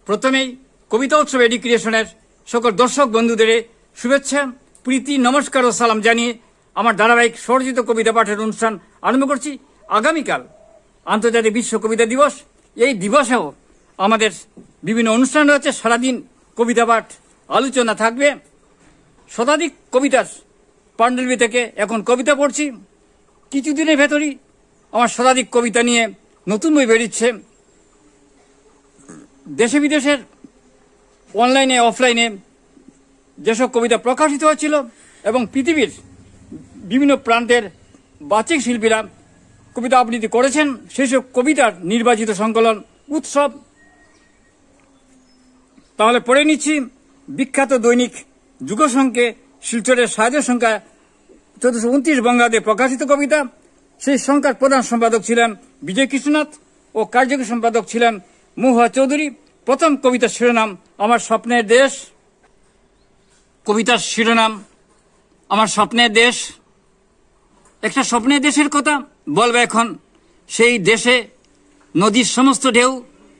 প্রথমেই কবিতা উৎসব এডুকেশনের সকল দর্শক বন্ধুদের শুভেচ্ছা, প্রীতি, নমস্কার ও সালাম জানিয়ে আমার ধারাবাহিক স্বরচিত কবিতা পাঠের অনুষ্ঠান আরম্ভ করছি। আগামীকাল আন্তর্জাতিক বিশ্ব কবিতা দিবস। এই দিবসেও আমাদের বিভিন্ন অনুষ্ঠান রয়েছে। সারাদিন কবিতা পাঠ, আলোচনা থাকবে। শতাধিক কবিতার পাণ্ডুলিপি থেকে এখন কবিতা পড়ছি। কিছুদিনের ভেতরই আমার শতাধিক কবিতা নিয়ে নতুন বই বেরিয়েছে। দেশে বিদেশের অনলাইনে অফলাইনে যেসব কবিতা প্রকাশিত হয়েছিল এবং পৃথিবীর বিভিন্ন প্রান্তের বাচিক শিল্পীরা কবিতা আবৃত্তি করেছেন, সেসব কবিতার নির্বাচিত সংকলন উৎসব। তাহলে পড়ে নিচ্ছি। বিখ্যাত দৈনিক যুগসংখ্যে শিলচরের সাহিত্য সংখ্যা 1429 বঙ্গাব্দে প্রকাশিত কবিতা। সেই সংখ্যার প্রধান সম্পাদক ছিলেন বিজয় কৃষ্ণনাথ ও কার্যকরী সম্পাদক ছিলেন মহুয়া চৌধুরী। প্রথম কবিতার শিরোনাম আমার স্বপ্নের দেশ। কবিতার শিরোনাম আমার স্বপ্নের দেশ। একটা স্বপ্নের দেশের কথা বলবো এখন। সেই দেশে নদীর সমস্ত ঢেউ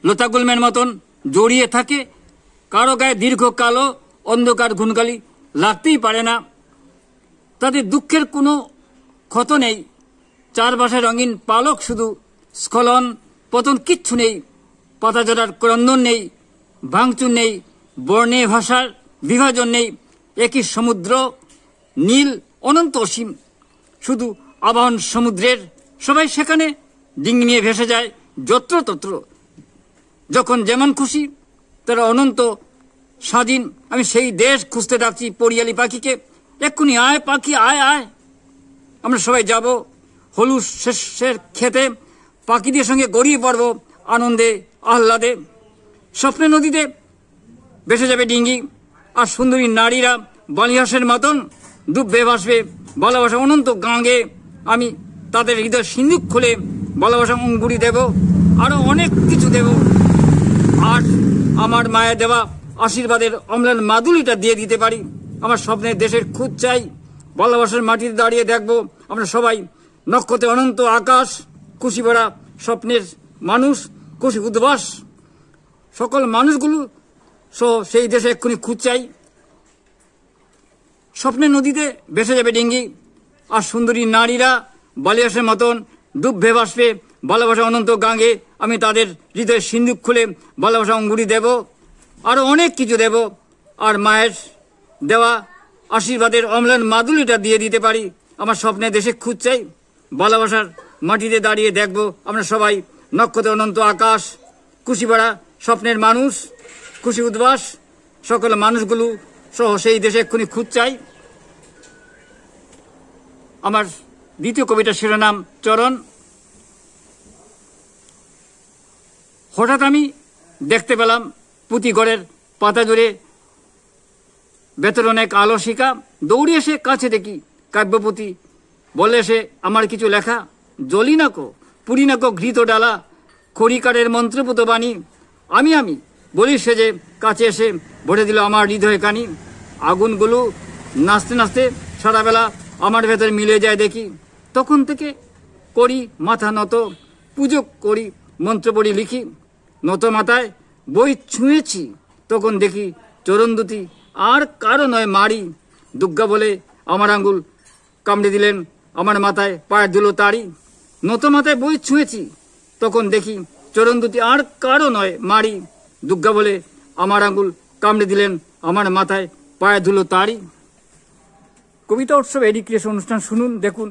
লতাগুল্মের মতন জড়িয়ে থাকে। কারো গায়ে দীর্ঘ কালো অন্ধকার ঘুনকালি লাগতেই পারে না। তাদের দুঃখের কোনো ক্ষত নেই। চারপাশে রঙিন পালক, শুধু স্খলন পতন, কিচ্ছু নেই। পাতা জড়ার ক্রন্দন নেই, ভাঙচুর নেই, বর্ণে ভাষার বিভাজন নেই। একই সমুদ্র, নীল অনন্ত অসীম, শুধু আবাহন সমুদ্রের। সবাই সেখানে ডিঙি নিয়ে ভেসে যায় যত্রতত্র, যখন যেমন খুশি। তারা অনন্ত স্বাধীন। আমি সেই দেশ খুঁজতে ডাকছি পরিয়ালি পাখিকে, এক্ষুনি আয় পাখি, আয় আয়। আমরা সবাই যাব হলুদ শেষের খেতে, পাখিদের সঙ্গে গড়িয়ে পড়ব আনন্দে আহ্লাদে। স্বপ্নের নদীতে ভেসে যাবে ডিঙ্গি, আর সুন্দরী নারীরা বালিহাসের মতন ডুববে ভাসবে ভালোবাসা অনন্ত গাঙ্গে। আমি তাদের হৃদয় সিন্দুক খুলে ভালোবাসা অঙ্গুরি দেব, আরো অনেক কিছু দেব। আর আমার মায়ের দেওয়া আশীর্বাদের অম্লান মাদুলিটা দিয়ে দিতে পারি। আমার স্বপ্নের দেশের খুঁজ চাই। ভালোবাসার মাটিতে দাঁড়িয়ে দেখব আমরা সবাই নক্ষত্রে অনন্ত আকাশ। খুশি ভরা স্বপ্নের মানুষ, খুশি উদ্ভাস সকল মানুষগুলো সেই দেশে এক্ষুনি খুঁজ চাই। স্বপ্নের নদীতে ভেসে যাবে ডিঙ্গি, আর সুন্দরী নারীরা বালিয়াসের মতন ডুববে ভাসবে ভালোবাসা অনন্ত গাঙ্গে। আমি তাদের হৃদয়ের সিন্দুক খুলে ভালোবাসা অঙ্গুরি দেব, আরো অনেক কিছু দেব। আর মায়ের দেওয়া আশীর্বাদের অম্লান মাদুলিটা দিয়ে দিতে পারি। আমার স্বপ্নের দেশে খুঁজ চাই। ভালোবাসার মাটিতে দাঁড়িয়ে দেখব আমরা সবাই নক্ষত্র অনন্ত আকাশ। খুশি ভরা স্বপ্নের মানুষ, খুশি উদ্ভাস সকল মানুষগুলো সহ সেই দেশে এক্ষুনি খুঁজ চাই। আমার দ্বিতীয় কবিতার শিরোনাম চরণ। হঠাৎ আমি দেখতে পেলাম পুঁথিঘরের পাতা জুড়ে ভেতর অনেক আলসিকা। দৌড়ে এসে কাছে দেখি কাব্যপুঁথি। বলে এসে আমার কিছু লেখা। জ্বলি নাকো, পুরি নাকো ঘৃত ডালা, খড়িকারের মন্ত্রপুত বাণী। আমি বলি সেজে কাছে এসে ভরে দিল আমার হৃদয় কানি। আগুনগুলো নাচতে নাচতে সারাবেলা আমার ভেতর মিলে যায় দেখি। তখন থেকে করি মাথা নত, পুজো করি, মন্ত্র পড়ি, লিখি। নত মাথায় বই ছুঁয়েছি, তখন দেখি চরণ দুটি আর কারো নয় মারি। দুর্গা বলে আমার আঙ্গুল কামড়ে দিলেন আমার মাথায়, পায়ের ধুলো তারি। নত মাথায় বই ছুঁয়েছি, তখন দেখি চরণ দুটি আর কারো নয় মারি। দুর্গা বলে আমার আঙ্গুল কামড়ে দিলেন আমার মাথায়, পায়ের ধুলো তারি। কবিতা উৎসব এডুকেশন অনুষ্ঠান শুনুন, দেখুন,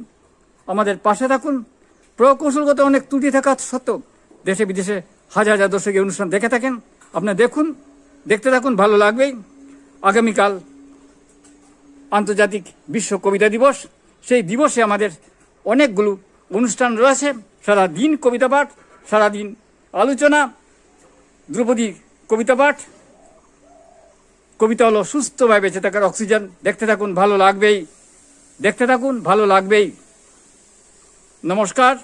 আমাদের পাশে থাকুন। প্রকৌশলগত অনেক ত্রুটি থাকা সত্ত্বেও দেশে বিদেশে হাজার হাজার দর্শক এই অনুষ্ঠান দেখে থাকেন। আপনারা দেখুন, দেখতে থাকুন, ভালো লাগবেই। আগামীকাল আন্তর্জাতিক বিশ্ব কবিতা দিবস। সেই দিবসে আমাদের অনেকগুলো অনুষ্ঠান রয়েছে। সারাদিন কবিতা পাঠ, সারাদিন আলোচনা, দ্রৌপদী কবিতা পাঠ। কবিতা হলো সুস্থভাবে বেঁচে থাকার অক্সিজেন। দেখতে থাকুন, ভালো লাগবেই। দেখতে থাকুন, ভালো লাগবেই। নমস্কার।